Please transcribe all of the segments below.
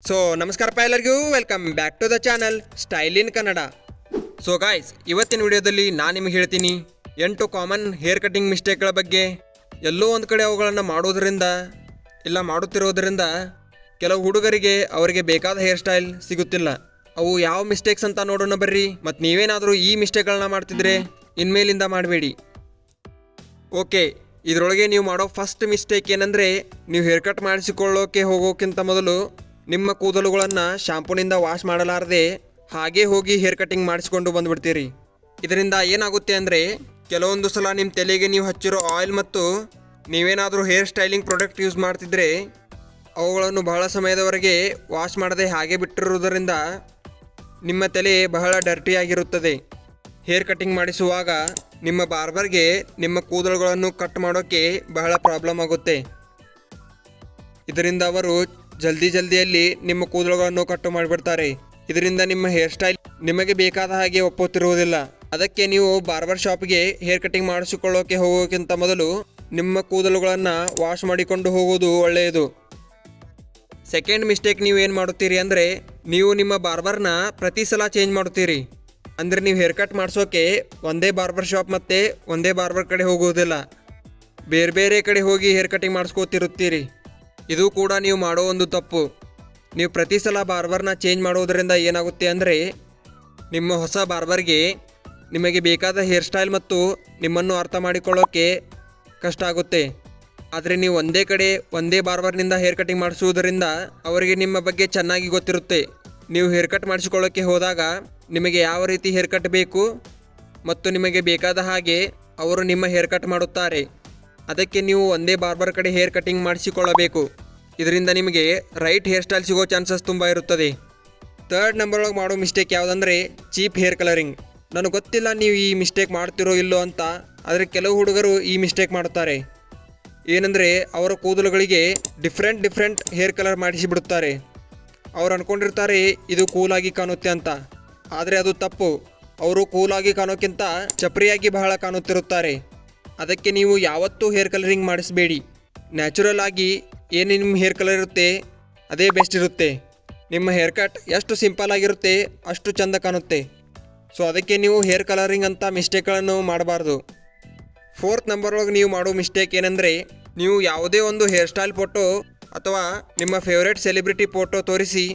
So ನಮಸ್ಕಾರಪ್ಪ ಎಲ್ಲರಿಗೂ, welcome back to the channel style in Kannada. So guys, ಇವತ್ತಿನ ವಿಡಿಯೋದಲ್ಲಿ ನಾನು ನಿಮಗೆ ಹೇಳ್ತೀನಿ 8 ಕಾಮನ್ ಹೇರ್ ಕಟಿಂಗ್ ಮಿಸ್ಟೇಕ್ಗಳ ಬಗ್ಗೆ. ಎಲ್ಲೋ ಒಂದು ಕಡೆ ಅವುಗಳನ್ನು ಮಾಡುತ್ತಿರೋದರಿಂದ ಕೆಲವು ಹುಡುಗರಿಗೆ ಅವರಿಗೆ ಬೇಕಾದ ಹೇರ್ ಸ್ಟೈಲ್ ಸಿಗುತ್ತಿಲ್ಲ. ಅವು ಯಾವ ಮಿಸ್ಟೇಕ್ಸ್ ಅಂತ ನೋಡೋಣ ಬರ್ರಿ. ಮತ್ತು ನೀವೇನಾದರೂ ಈ ಮಿಸ್ಟೇಕ್ಗಳನ್ನ ಮಾಡ್ತಿದ್ರೆ ಇನ್ಮೇಲಿಂದ ಮಾಡಬೇಡಿ. ಓಕೆ, ಇದರೊಳಗೆ ನೀವು ಮಾಡೋ ಫಸ್ಟ್ ಮಿಸ್ಟೇಕ್ ಏನಂದರೆ, ನೀವು ಹೇರ್ ಕಟ್ ಮಾಡಿಸಿಕೊಳ್ಳೋಕೆ ಹೋಗೋಕ್ಕಿಂತ ಮೊದಲು ನಿಮ್ಮ ಕೂದಲುಗಳನ್ನು ಶಾಂಪೂನಿಂದ ವಾಶ್ ಮಾಡಲಾರದೆ ಹಾಗೇ ಹೋಗಿ ಹೇರ್ ಕಟಿಂಗ್ ಮಾಡಿಸ್ಕೊಂಡು ಬಂದುಬಿಡ್ತೀರಿ. ಇದರಿಂದ ಏನಾಗುತ್ತೆ ಅಂದರೆ, ಕೆಲವೊಂದು ಸಲ ನಿಮ್ಮ ತಲೆಗೆ ನೀವು ಹಚ್ಚಿರೋ ಆಯಿಲ್ ಮತ್ತು ನೀವೇನಾದರೂ ಹೇರ್ ಸ್ಟೈಲಿಂಗ್ ಪ್ರಾಡಕ್ಟ್ ಯೂಸ್ ಮಾಡ್ತಿದ್ರೆ ಅವುಗಳನ್ನು ಬಹಳ ಸಮಯದವರೆಗೆ ವಾಶ್ ಮಾಡದೆ ಹಾಗೆ ಬಿಟ್ಟಿರುವುದರಿಂದ ನಿಮ್ಮ ತಲೆ ಬಹಳ ಡರ್ಟಿಯಾಗಿರುತ್ತದೆ. ಹೇರ್ ಕಟಿಂಗ್ ಮಾಡಿಸುವಾಗ ನಿಮ್ಮ ಬಾರ್ಬರ್ಗೆ ನಿಮ್ಮ ಕೂದಲುಗಳನ್ನು ಕಟ್ ಮಾಡೋಕ್ಕೆ ಬಹಳ ಪ್ರಾಬ್ಲಮ್ ಆಗುತ್ತೆ. ಇದರಿಂದ ಅವರು ಜಲ್ದಿಯಲ್ಲಿ ನಿಮ್ಮ ಕೂದಲುಗಳನ್ನು ಕಟ್ಟು ಮಾಡಿಬಿಡ್ತಾರೆ. ಇದರಿಂದ ನಿಮ್ಮ ಹೇರ್ ಸ್ಟೈಲ್ ನಿಮಗೆ ಬೇಕಾದ ಹಾಗೆ ಒಪ್ಪುತ್ತಿರುವುದಿಲ್ಲ. ಅದಕ್ಕೆ ನೀವು ಬಾರ್ಬರ್ ಶಾಪ್ಗೆ ಹೇರ್ ಕಟಿಂಗ್ ಮಾಡಿಸಿಕೊಳ್ಳೋಕೆ ಹೋಗೋಕ್ಕಿಂತ ಮೊದಲು ನಿಮ್ಮ ಕೂದಲುಗಳನ್ನು ವಾಶ್ ಮಾಡಿಕೊಂಡು ಹೋಗೋದು ಒಳ್ಳೆಯದು. ಸೆಕೆಂಡ್ ಮಿಸ್ಟೇಕ್ ನೀವು ಏನು ಮಾಡುತ್ತೀರಿ ಅಂದರೆ, ನೀವು ನಿಮ್ಮ ಬಾರ್ಬರ್ನ ಪ್ರತಿ ಸಲ ಚೇಂಜ್ ಮಾಡುತ್ತೀರಿ. ಅಂದರೆ ನೀವು ಹೇರ್ ಕಟ್ ಮಾಡಿಸೋಕೆ ಒಂದೇ ಬಾರ್ಬರ್ ಶಾಪ್ ಮತ್ತು ಒಂದೇ ಬಾರ್ಬರ್ ಕಡೆ ಹೋಗುವುದಿಲ್ಲ, ಬೇರೆ ಕಡೆ ಹೋಗಿ ಹೇರ್ ಕಟಿಂಗ್ ಮಾಡಿಸ್ಕೋತಿರುತ್ತೀರಿ. ಇದು ಕೂಡ ನೀವು ಮಾಡೋ ಒಂದು ತಪ್ಪು. ನೀವು ಪ್ರತಿ ಸಲ ಬಾರ್ಬರ್ನ ಚೇಂಜ್ ಮಾಡೋದರಿಂದ ಏನಾಗುತ್ತೆ ಅಂದರೆ, ನಿಮ್ಮ ಹೊಸ ಬಾರ್ಬರ್ಗೆ ನಿಮಗೆ ಬೇಕಾದ ಹೇರ್ ಸ್ಟೈಲ್ ಮತ್ತು ನಿಮ್ಮನ್ನು ಅರ್ಥ ಮಾಡಿಕೊಳ್ಳೋಕ್ಕೆ ಕಷ್ಟ ಆಗುತ್ತೆ. ಆದರೆ ನೀವು ಒಂದೇ ಬಾರ್ಬರ್ನಿಂದ ಹೇರ್ ಕಟಿಂಗ್ ಮಾಡಿಸುವುದರಿಂದ ಅವರಿಗೆ ನಿಮ್ಮ ಬಗ್ಗೆ ಚೆನ್ನಾಗಿ ಗೊತ್ತಿರುತ್ತೆ. ನೀವು ಹೇರ್ ಕಟ್ ಮಾಡಿಸಿಕೊಳ್ಳೋಕ್ಕೆ ಹೋದಾಗ ನಿಮಗೆ ಯಾವ ರೀತಿ ಹೇರ್ ಕಟ್ ಬೇಕು ಮತ್ತು ನಿಮಗೆ ಬೇಕಾದ ಹಾಗೆ ಅವರು ನಿಮ್ಮ ಹೇರ್ ಕಟ್ ಮಾಡುತ್ತಾರೆ. ಅದಕ್ಕೆ ನೀವು ಒಂದೇ ಬಾರ್ಬರ್ ಕಡೆ ಹೇರ್ ಕಟಿಂಗ್ ಮಾಡಿಸಿಕೊಳ್ಳಬೇಕು. ಇದರಿಂದ ನಿಮಗೆ ರೈಟ್ ಹೇರ್ ಸ್ಟೈಲ್ ಸಿಗೋ ಚಾನ್ಸಸ್ ತುಂಬ ಇರುತ್ತದೆ. ಥರ್ಡ್ ನಂಬರ್ ಒಳಗೆ ಮಾಡೋ ಮಿಸ್ಟೇಕ್ ಯಾವುದಂದರೆ, ಚೀಪ್ ಹೇರ್ ಕಲರಿಂಗ್. ನನಗೆ ಗೊತ್ತಿಲ್ಲ ನೀವು ಈ ಮಿಸ್ಟೇಕ್ ಮಾಡ್ತಿರೋ ಇಲ್ಲೋ ಅಂತ, ಆದರೆ ಕೆಲವು ಹುಡುಗರು ಈ ಮಿಸ್ಟೇಕ್ ಮಾಡುತ್ತಾರೆ. ಏನಂದರೆ, ಅವರ ಕೂದಲುಗಳಿಗೆ ಡಿಫ್ರೆಂಟ್ ಹೇರ್ ಕಲರ್ ಮಾಡಿಸಿಬಿಡುತ್ತಾರೆ. ಅವ್ರು ಅಂದ್ಕೊಂಡಿರ್ತಾರೆ ಇದು ಕೂಲಾಗಿ ಕಾಣುತ್ತೆ ಅಂತ, ಆದರೆ ಅದು ತಪ್ಪು. ಅವರು ಕೂಲಾಗಿ ಕಾಣೋಕ್ಕಿಂತ ಚಪ್ರಿಯಾಗಿ ಬಹಳ ಕಾಣುತ್ತಿರುತ್ತಾರೆ. ಅದಕ್ಕೆ ನೀವು ಯಾವತ್ತೂ ಹೇರ್ ಕಲರಿಂಗ್ ಮಾಡಿಸಬೇಡಿ. ನ್ಯಾಚುರಲ್ ಆಗಿ ಏನು ನಿಮ್ಮ ಹೇರ್ ಕಲರ್ ಇರುತ್ತೆ ಅದೇ ಬೆಸ್ಟ್ ಇರುತ್ತೆ. ನಿಮ್ಮ ಹೇರ್ ಕಟ್ ಎಷ್ಟು ಸಿಂಪಲ್ ಆಗಿರುತ್ತೆ ಅಷ್ಟು ಚೆಂದ ಕಾಣುತ್ತೆ. ಸೊ ಅದಕ್ಕೆ ನೀವು ಹೇರ್ ಕಲರಿಂಗ್ ಅಂತ ಮಿಸ್ಟೇಕ್ಗಳನ್ನು ಮಾಡಬಾರ್ದು. ಫೋರ್ತ್ ನಂಬರ್ ಒಳಗೆ ನೀವು ಮಾಡೋ ಮಿಸ್ಟೇಕ್ ಏನಂದರೆ, ನೀವು ಯಾವುದೇ ಒಂದು ಹೇರ್ ಸ್ಟೈಲ್ ಫೋಟೋ ಅಥವಾ ನಿಮ್ಮ ಫೇವ್ರೇಟ್ ಸೆಲೆಬ್ರಿಟಿ ಫೋಟೋ ತೋರಿಸಿ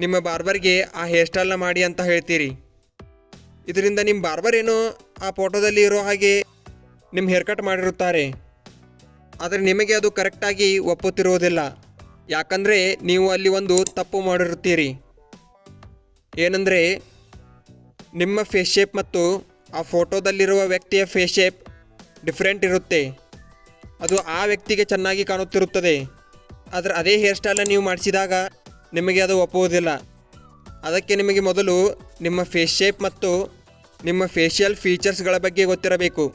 ನಿಮ್ಮ ಬಾರ್ಬರ್ಗೆ ಆ ಹೇರ್ ಸ್ಟೈಲ್ನ ಮಾಡಿ ಅಂತ ಹೇಳ್ತೀರಿ. ಇದರಿಂದ ನಿಮ್ಮ ಬಾರ್ಬರ್ ಏನೋ ಆ ಫೋಟೋದಲ್ಲಿ ಇರೋ ಹಾಗೆ ನಿಮ್ಮ ಹೇರ್ ಕಟ್ ಮಾಡಿರುತ್ತಾರೆ, ಆದರೆ ನಿಮಗೆ ಅದು ಕರೆಕ್ಟಾಗಿ ಒಪ್ಪುತ್ತಿರುವುದಿಲ್ಲ. ಯಾಕಂದರೆ ನೀವು ಅಲ್ಲಿ ಒಂದು ತಪ್ಪು ಮಾಡಿರುತ್ತೀರಿ. ಏನಂದರೆ, ನಿಮ್ಮ ಫೇಸ್ ಶೇಪ್ ಮತ್ತು ಆ ಫೋಟೋದಲ್ಲಿರುವ ವ್ಯಕ್ತಿಯ ಫೇಸ್ ಶೇಪ್ ಡಿಫ್ರೆಂಟ್ ಇರುತ್ತೆ. ಅದು ಆ ವ್ಯಕ್ತಿಗೆ ಚೆನ್ನಾಗಿ ಕಾಣುತ್ತಿರುತ್ತದೆ, ಆದರೆ ಅದೇ ಹೇರ್ ಸ್ಟೈಲನ್ನು ನೀವು ಮಾಡಿಸಿದಾಗ ನಿಮಗೆ ಅದು ಒಪ್ಪುವುದಿಲ್ಲ. ಅದಕ್ಕೆ ನಿಮಗೆ ಮೊದಲು ನಿಮ್ಮ ಫೇಸ್ ಶೇಪ್ ಮತ್ತು ನಿಮ್ಮ ಫೇಶಿಯಲ್ ಫೀಚರ್ಸ್ಗಳ ಬಗ್ಗೆ ಗೊತ್ತಿರಬೇಕು.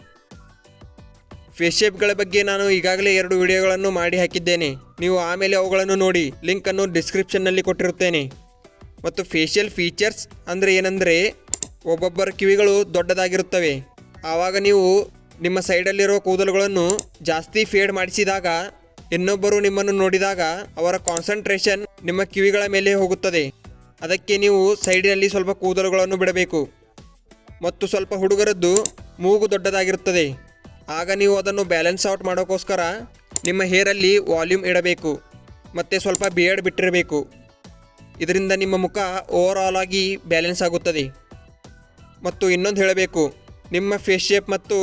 ಫೇಸ್ ಶೇಪ್ಗಳ ಬಗ್ಗೆ ನಾನು ಈಗಾಗಲೇ 2 ವಿಡಿಯೋಗಳನ್ನು ಮಾಡಿ ಹಾಕಿದ್ದೇನೆ. ನೀವು ಆಮೇಲೆ ಅವುಗಳನ್ನು ನೋಡಿ, ಲಿಂಕನ್ನು ಡಿಸ್ಕ್ರಿಪ್ಷನ್ನಲ್ಲಿ ಕೊಟ್ಟಿರುತ್ತೇನೆ. ಮತ್ತು ಫೇಶಿಯಲ್ ಫೀಚರ್ಸ್ ಅಂದರೆ ಏನಂದರೆ, ಒಬ್ಬೊಬ್ಬರ ಕಿವಿಗಳು ದೊಡ್ಡದಾಗಿರುತ್ತವೆ. ಆವಾಗ ನೀವು ನಿಮ್ಮ ಸೈಡಲ್ಲಿರೋ ಕೂದಲುಗಳನ್ನು ಜಾಸ್ತಿ ಫೇಡ್ ಮಾಡಿಸಿದಾಗ ಇನ್ನೊಬ್ಬರು ನಿಮ್ಮನ್ನು ನೋಡಿದಾಗ ಅವರ ಕಾನ್ಸಂಟ್ರೇಷನ್ ನಿಮ್ಮ ಕಿವಿಗಳ ಮೇಲೆ ಹೋಗುತ್ತದೆ. ಅದಕ್ಕೆ ನೀವು ಸೈಡಿನಲ್ಲಿ ಸ್ವಲ್ಪ ಕೂದಲುಗಳನ್ನು ಬಿಡಬೇಕು. ಮತ್ತು ಸ್ವಲ್ಪ ಹುಡುಗರದ್ದು ಮೂಗು ದೊಡ್ಡದಾಗಿರುತ್ತದೆ. ಆಗ ನೀವು ಅದನ್ನು ಬ್ಯಾಲೆನ್ಸ್ ಔಟ್ ಮಾಡೋಕ್ಕೋಸ್ಕರ ನಿಮ್ಮ ಹೇರಲ್ಲಿ ವಾಲ್ಯೂಮ್ ಇಡಬೇಕು ಮತ್ತು ಸ್ವಲ್ಪ ಬಿಯರ್ಡ್ ಬಿಟ್ಟಿರಬೇಕು. ಇದರಿಂದ ನಿಮ್ಮ ಮುಖ ಓವರಾಲ್ ಆಗಿ ಬ್ಯಾಲೆನ್ಸ್ ಆಗುತ್ತದೆ. ಮತ್ತು ಇನ್ನೊಂದು ಹೇಳಬೇಕು, ನಿಮ್ಮ ಫೇಸ್ ಶೇಪ್ ಮತ್ತು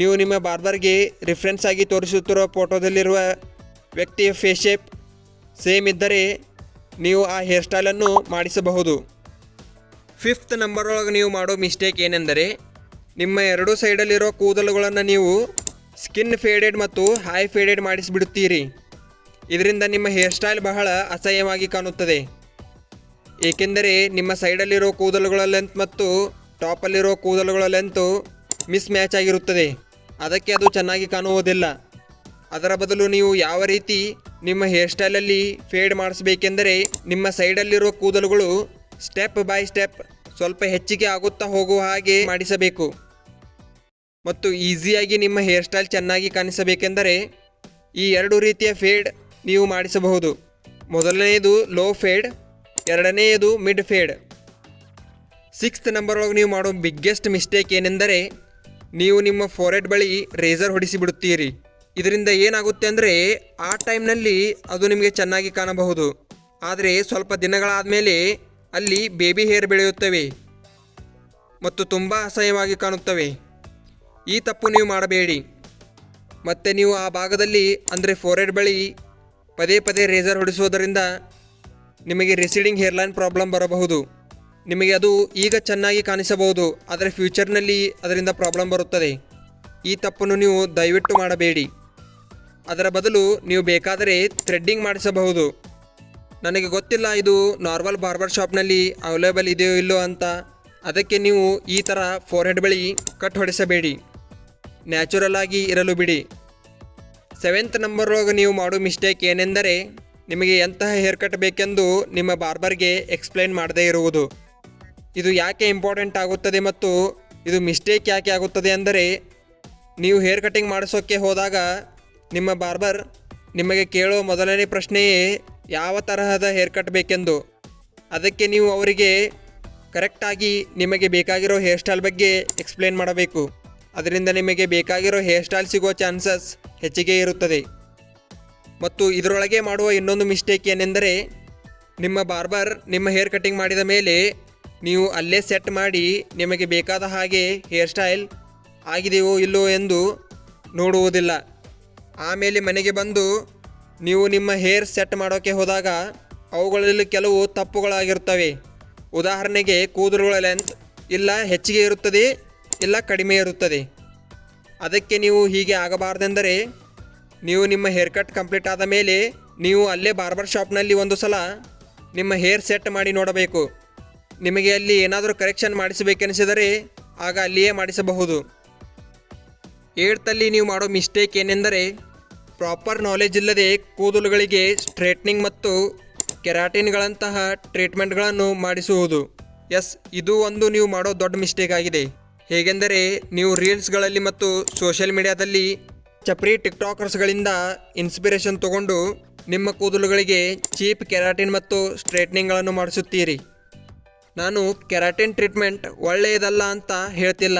ನೀವು ನಿಮ್ಮ ಬಾರ್ಬರ್ಗೆ ರಿಫರೆನ್ಸ್ ಆಗಿ ತೋರಿಸುತ್ತಿರುವ ಫೋಟೋದಲ್ಲಿರುವ ವ್ಯಕ್ತಿಯ ಫೇಸ್ ಶೇಪ್ ಸೇಮ್ ಇದ್ದರೆ ನೀವು ಆ ಹೇರ್ ಸ್ಟೈಲನ್ನು ಮಾಡಿಸಬಹುದು. ಫಿಫ್ತ್ ನಂಬರ್ ಒಳಗೆ ನೀವು ಮಾಡೋ ಮಿಸ್ಟೇಕ್ ಏನೆಂದರೆ, ನಿಮ್ಮ 2 ಸೈಡಲ್ಲಿರೋ ಕೂದಲುಗಳನ್ನು ನೀವು ಸ್ಕಿನ್ ಫೇಡೆಡ್ ಮತ್ತು ಹೈ ಫೇಡೆಡ್ ಮಾಡಿಸಿಬಿಡುತ್ತೀರಿ. ಇದರಿಂದ ನಿಮ್ಮ ಹೇರ್ ಸ್ಟೈಲ್ ಬಹಳ ಅಸಹ್ಯವಾಗಿ ಕಾಣುತ್ತದೆ. ಏಕೆಂದರೆ ನಿಮ್ಮ ಸೈಡಲ್ಲಿರೋ ಕೂದಲುಗಳ ಲೆಂತ್ ಮತ್ತು ಟಾಪಲ್ಲಿರೋ ಕೂದಲುಗಳ ಲೆಂತು ಮಿಸ್ ಮ್ಯಾಚ್ ಆಗಿರುತ್ತದೆ. ಅದಕ್ಕೆ ಅದು ಚೆನ್ನಾಗಿ ಕಾಣುವುದಿಲ್ಲ. ಅದರ ಬದಲು ನೀವು ಯಾವ ರೀತಿ ನಿಮ್ಮ ಹೇರ್ ಸ್ಟೈಲಲ್ಲಿ ಫೇಡ್ ಮಾಡಿಸಬೇಕೆಂದರೆ, ನಿಮ್ಮ ಸೈಡಲ್ಲಿರೋ ಕೂದಲುಗಳು ಸ್ಟೆಪ್ ಬೈ ಸ್ಟೆಪ್ ಸ್ವಲ್ಪ ಹೆಚ್ಚಿಗೆ ಆಗುತ್ತಾ ಹೋಗುವ ಹಾಗೆ ಮಾಡಿಸಬೇಕು. ಮತ್ತು ಈಸಿಯಾಗಿ ನಿಮ್ಮ ಹೇರ್ ಸ್ಟೈಲ್ ಚೆನ್ನಾಗಿ ಕಾಣಿಸಬೇಕೆಂದರೆ ಈ 2 ರೀತಿಯ ಫೇಡ್ ನೀವು ಮಾಡಿಸಬಹುದು. ಮೊದಲನೆಯದು ಲೋ ಫೇಡ್ ಎರಡನೆಯದು ಮಿಡ್ ಫೇಡ್. 6th ನಂಬರ್ ಒಳಗೆ ನೀವು ಮಾಡೋ ಬಿಗ್ಗೆಸ್ಟ್ ಮಿಸ್ಟೇಕ್ ಏನೆಂದರೆ ನೀವು ನಿಮ್ಮ ಫೋರೆಡ್ ಬಳಿ ರೇಸರ್ ಹೊಡಿಸಿಬಿಡುತ್ತೀರಿ. ಇದರಿಂದ ಏನಾಗುತ್ತೆ ಅಂದರೆ ಆ ಟೈಮ್ನಲ್ಲಿ ಅದು ನಿಮಗೆ ಚೆನ್ನಾಗಿ ಕಾಣಬಹುದು, ಆದರೆ ಸ್ವಲ್ಪ ದಿನಗಳಾದ ಮೇಲೆ ಅಲ್ಲಿ ಬೇಬಿ ಹೇರ್ ಬೆಳೆಯುತ್ತವೆ ಮತ್ತು ತುಂಬ ಅಸಹ್ಯವಾಗಿ ಕಾಣುತ್ತವೆ. ಈ ತಪ್ಪು ನೀವು ಮಾಡಬೇಡಿ. ಮತ್ತು ನೀವು ಆ ಭಾಗದಲ್ಲಿ ಅಂದರೆ ಫೋರೆಡ್ ಬಳಿ ಪದೇ ಪದೇ ರೇಸರ್ ಹೊಡಿಸೋದರಿಂದ ನಿಮಗೆ ರಿಸೀಡಿಂಗ್ ಹೇರ್ಲೈನ್ ಪ್ರಾಬ್ಲಮ್ ಬರಬಹುದು. ನಿಮಗೆ ಅದು ಈಗ ಚೆನ್ನಾಗಿ ಕಾಣಿಸಬಹುದು, ಆದರೆ ಫ್ಯೂಚರ್ನಲ್ಲಿ ಅದರಿಂದ ಪ್ರಾಬ್ಲಮ್ ಬರುತ್ತದೆ. ಈ ತಪ್ಪನ್ನು ನೀವು ದಯವಿಟ್ಟು ಮಾಡಬೇಡಿ. ಅದರ ಬದಲು ನೀವು ಬೇಕಾದರೆ ಥ್ರೆಡ್ಡಿಂಗ್ ಮಾಡಿಸಬಹುದು. ನನಗೆ ಗೊತ್ತಿಲ್ಲ ಇದು ನಾರ್ಮಲ್ ಬಾರ್ಬರ್ ಶಾಪ್ನಲ್ಲಿ ಅವೈಲೇಬಲ್ ಇದೆಯೋ ಇಲ್ಲೋ ಅಂತ, ಅದಕ್ಕೆ ನೀವು ಈ ಥರ ಫೋರ್ಹೆಡ್ ಬಳಿ ಕಟ್ ಹೊಡೆಸಬೇಡಿ, ನ್ಯಾಚುರಲ್ ಆಗಿ ಇರಲು ಬಿಡಿ. 7th ನಂಬರ್ ಒಳಗೆ ನೀವು ಮಾಡೋ ಮಿಸ್ಟೇಕ್ ಏನೆಂದರೆ ನಿಮಗೆ ಎಂತಹ ಹೇರ್ ಕಟ್ ಬೇಕೆಂದು ನಿಮ್ಮ ಬಾರ್ಬರ್ಗೆ ಎಕ್ಸ್ಪ್ಲೈನ್ ಮಾಡದೇ ಇರುವುದು. ಇದು ಯಾಕೆ ಇಂಪಾರ್ಟೆಂಟ್ ಆಗುತ್ತದೆ ಮತ್ತು ಇದು ಮಿಸ್ಟೇಕ್ ಯಾಕೆ ಆಗುತ್ತದೆ ಅಂದರೆ ನೀವು ಹೇರ್ ಕಟಿಂಗ್ ಮಾಡಿಸೋಕ್ಕೆ ಹೋದಾಗ ನಿಮ್ಮ ಬಾರ್ಬರ್ ನಿಮಗೆ ಕೇಳೋ ಮೊದಲನೇ ಪ್ರಶ್ನೆಯೇ ಯಾವ ತರಹದ ಹೇರ್ ಕಟ್ ಬೇಕೆಂದು. ಅದಕ್ಕೆ ನೀವು ಅವರಿಗೆ ಕರೆಕ್ಟಾಗಿ ನಿಮಗೆ ಬೇಕಾಗಿರೋ ಹೇರ್ ಸ್ಟೈಲ್ ಬಗ್ಗೆ ಎಕ್ಸ್ಪ್ಲೇನ್ ಮಾಡಬೇಕು. ಅದರಿಂದ ನಿಮಗೆ ಬೇಕಾಗಿರೋ ಹೇರ್ ಸ್ಟೈಲ್ ಸಿಗೋ ಚಾನ್ಸಸ್ ಹೆಚ್ಚಿಗೆ ಇರುತ್ತದೆ. ಮತ್ತು ಇದರೊಳಗೆ ಮಾಡುವ ಇನ್ನೊಂದು ಮಿಸ್ಟೇಕ್ ಏನೆಂದರೆ ನಿಮ್ಮ ಬಾರ್ಬರ್ ನಿಮ್ಮ ಹೇರ್ ಕಟಿಂಗ್ ಮಾಡಿದ ಮೇಲೆ ನೀವು ಅಲ್ಲೇ ಸೆಟ್ ಮಾಡಿ ನಿಮಗೆ ಬೇಕಾದ ಹಾಗೆ ಹೇರ್ ಸ್ಟೈಲ್ ಆಗಿದೆಯೋ ಇಲ್ಲೋ ಎಂದು ನೋಡುವುದಿಲ್ಲ. ಆಮೇಲೆ ಮನೆಗೆ ಬಂದು ನೀವು ನಿಮ್ಮ ಹೇರ್ ಸೆಟ್ ಮಾಡೋಕ್ಕೆ ಹೋದಾಗ ಅವುಗಳಲ್ಲಿ ಕೆಲವು ತಪ್ಪುಗಳಾಗಿರುತ್ತವೆ. ಉದಾಹರಣೆಗೆ ಕೂದಲುಗಳ ಲೆಂತ್ ಇಲ್ಲ ಹೆಚ್ಚಿಗೆ ಇರುತ್ತದೆ, ಇಲ್ಲ ಕಡಿಮೆ ಇರುತ್ತದೆ. ಅದಕ್ಕೆ ನೀವು ಹೀಗೆ ಆಗಬಾರ್ದೆಂದರೆ ನೀವು ನಿಮ್ಮ ಹೇರ್ ಕಟ್ ಕಂಪ್ಲೀಟ್ ಆದ ಮೇಲೆ ನೀವು ಅಲ್ಲೇ ಬಾರ್ಬರ್ ಶಾಪ್ನಲ್ಲಿ ಒಂದು ಸಲ ನಿಮ್ಮ ಹೇರ್ ಸೆಟ್ ಮಾಡಿ ನೋಡಬೇಕು. ನಿಮಗೆ ಅಲ್ಲಿ ಏನಾದರೂ ಕರೆಕ್ಷನ್ ಮಾಡಿಸಬೇಕೆನಿಸಿದರೆ ಆಗ ಅಲ್ಲಿಯೇ ಮಾಡಿಸಬಹುದು. 8th ನೀವು ಮಾಡೋ ಮಿಸ್ಟೇಕ್ ಏನೆಂದರೆ ಪ್ರಾಪರ್ ನಾಲೆಜ್ ಇಲ್ಲದೆ ಕೂದಲುಗಳಿಗೆ ಸ್ಟ್ರೇಟ್ನಿಂಗ್ ಮತ್ತು ಕೆರಾಟಿನ್ಗಳಂತಹ ಟ್ರೀಟ್ಮೆಂಟ್ಗಳನ್ನು ಮಾಡಿಸುವುದು. ಇದು ಒಂದು ನೀವು ಮಾಡೋ ದೊಡ್ಡ ಮಿಸ್ಟೇಕ್ ಆಗಿದೆ. ಹೇಗೆಂದರೆ ನೀವು ರೀಲ್ಸ್ಗಳಲ್ಲಿ ಮತ್ತು ಸೋಷಿಯಲ್ ಮೀಡಿಯಾದಲ್ಲಿ ಚಪ್ರಿ ಟಿಕ್ಟಾಕರ್ಸ್ಗಳಿಂದ ಇನ್ಸ್ಪಿರೇಷನ್ ತಗೊಂಡು ನಿಮ್ಮ ಕೂದಲುಗಳಿಗೆ ಚೀಪ್ ಕೆರಾಟಿನ್ ಮತ್ತು ಸ್ಟ್ರೇಟ್ನಿಂಗ್ಗಳನ್ನು ಮಾಡಿಸುತ್ತೀರಿ. ನಾನು ಕೆರಾಟಿನ್ ಟ್ರೀಟ್ಮೆಂಟ್ ಒಳ್ಳೆಯದಲ್ಲ ಅಂತ ಹೇಳ್ತಿಲ್ಲ,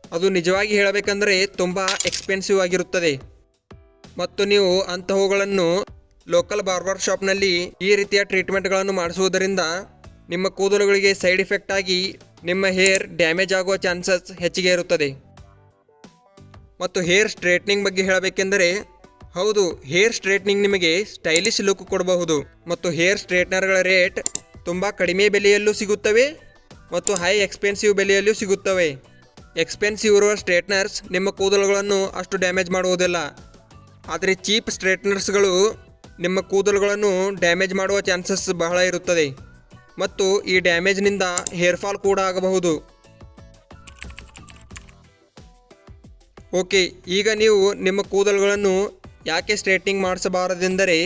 ಅದು ನಿಜವಾಗಿ ಹೇಳಬೇಕಂದ್ರೆ ತುಂಬ ಎಕ್ಸ್ಪೆನ್ಸಿವ್ ಆಗಿರುತ್ತದೆ. ಮತ್ತು ನೀವು ಅಂತಹವುಗಳನ್ನು ಲೋಕಲ್ ಬಾರ್ಬರ್ ಶಾಪ್ನಲ್ಲಿ ಈ ರೀತಿಯ ಟ್ರೀಟ್ಮೆಂಟ್ಗಳನ್ನು ಮಾಡಿಸುವುದರಿಂದ ನಿಮ್ಮ ಕೂದಲುಗಳಿಗೆ ಸೈಡ್ ಎಫೆಕ್ಟ್ ಆಗಿ ನಿಮ್ಮ ಹೇರ್ ಡ್ಯಾಮೇಜ್ ಆಗುವ ಚಾನ್ಸಸ್ ಹೆಚ್ಚಿಗೆ ಇರುತ್ತದೆ. ಮತ್ತು ಹೇರ್ ಸ್ಟ್ರೇಟ್ನಿಂಗ್ ಬಗ್ಗೆ ಹೇಳಬೇಕೆಂದರೆ ಹೌದು, ಹೇರ್ ಸ್ಟ್ರೇಟ್ನಿಂಗ್ ನಿಮಗೆ ಸ್ಟೈಲಿಶ್ ಲುಕ್ ಕೊಡಬಹುದು ಮತ್ತು ಹೇರ್ ಸ್ಟ್ರೇಟ್ನರ್ಗಳ ರೇಟ್ ತುಂಬ ಕಡಿಮೆ ಬೆಲೆಯಲ್ಲೂ ಸಿಗುತ್ತವೆ ಮತ್ತು ಹೈ ಎಕ್ಸ್ಪೆನ್ಸಿವ್ ಬೆಲೆಯಲ್ಲೂ ಸಿಗುತ್ತವೆ. ಎಕ್ಸ್ಪೆನ್ಸಿವ್ ಇರುವ ಸ್ಟ್ರೇಟ್ನರ್ಸ್ ನಿಮ್ಮ ಕೂದಲುಗಳನ್ನು ಅಷ್ಟು ಡ್ಯಾಮೇಜ್ ಮಾಡುವುದಿಲ್ಲ, ಆದರೆ ಚೀಪ್ ಸ್ಟ್ರೇಟ್ನರ್ಸ್ಗಳು ನಿಮ್ಮ ಕೂದಲುಗಳನ್ನು ಡ್ಯಾಮೇಜ್ ಮಾಡುವ ಚಾನ್ಸಸ್ ಬಹಳ ಇರುತ್ತದೆ ಮತ್ತು ಈ ಡ್ಯಾಮೇಜ್ನಿಂದ ಹೇರ್ ಫಾಲ್ ಕೂಡ ಆಗಬಹುದು. ಓಕೆ, ಈಗ ನೀವು ನಿಮ್ಮ ಕೂದಲುಗಳನ್ನು ಯಾಕೆ ಸ್ಟ್ರೇಟ್ನಿಂಗ್ ಮಾಡಿಸಬಾರದೆಂದರೆ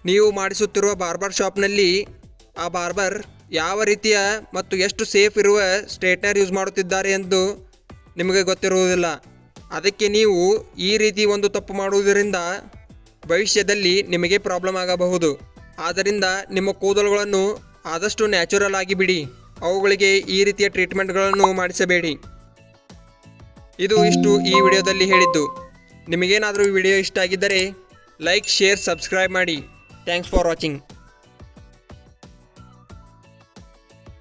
ನೀವು ಮಾಡಿಸುತ್ತಿರುವ ಬಾರ್ಬರ್ ಶಾಪ್ನಲ್ಲಿ ಆ ಬಾರ್ಬರ್ ಯಾವ ರೀತಿಯ ಮತ್ತು ಎಷ್ಟು ಸೇಫ್ ಇರುವ ಸ್ಟ್ರೇಟ್ನರ್ ಯೂಸ್ ಮಾಡುತ್ತಿದ್ದಾರೆ ಎಂದು ನಿಮಗೆ ಗೊತ್ತಿರುವುದಿಲ್ಲ. ಅದಕ್ಕೆ ನೀವು ಈ ರೀತಿ ಒಂದು ತಪ್ಪು ಮಾಡುವುದರಿಂದ ಭವಿಷ್ಯದಲ್ಲಿ ನಿಮಗೆ ಪ್ರಾಬ್ಲಮ್ ಆಗಬಹುದು. ಆದ್ದರಿಂದ ನಿಮ್ಮ ಕೂದಲುಗಳನ್ನು ಆದಷ್ಟು ನ್ಯಾಚುರಲ್ ಆಗಿ ಬಿಡಿ, ಅವುಗಳಿಗೆ ಈ ರೀತಿಯ ಟ್ರೀಟ್ಮೆಂಟ್ಗಳನ್ನು ಮಾಡಿಸಬೇಡಿ. ಇಷ್ಟು ಈ ವಿಡಿಯೋದಲ್ಲಿ ಹೇಳಿದ್ದು. ನಿಮಗೇನಾದರೂ ಈ ವಿಡಿಯೋ ಇಷ್ಟ ಆಗಿದ್ದರೆ ಲೈಕ್, ಶೇರ್, ಸಬ್ಸ್ಕ್ರೈಬ್ ಮಾಡಿ. Thanks for watching.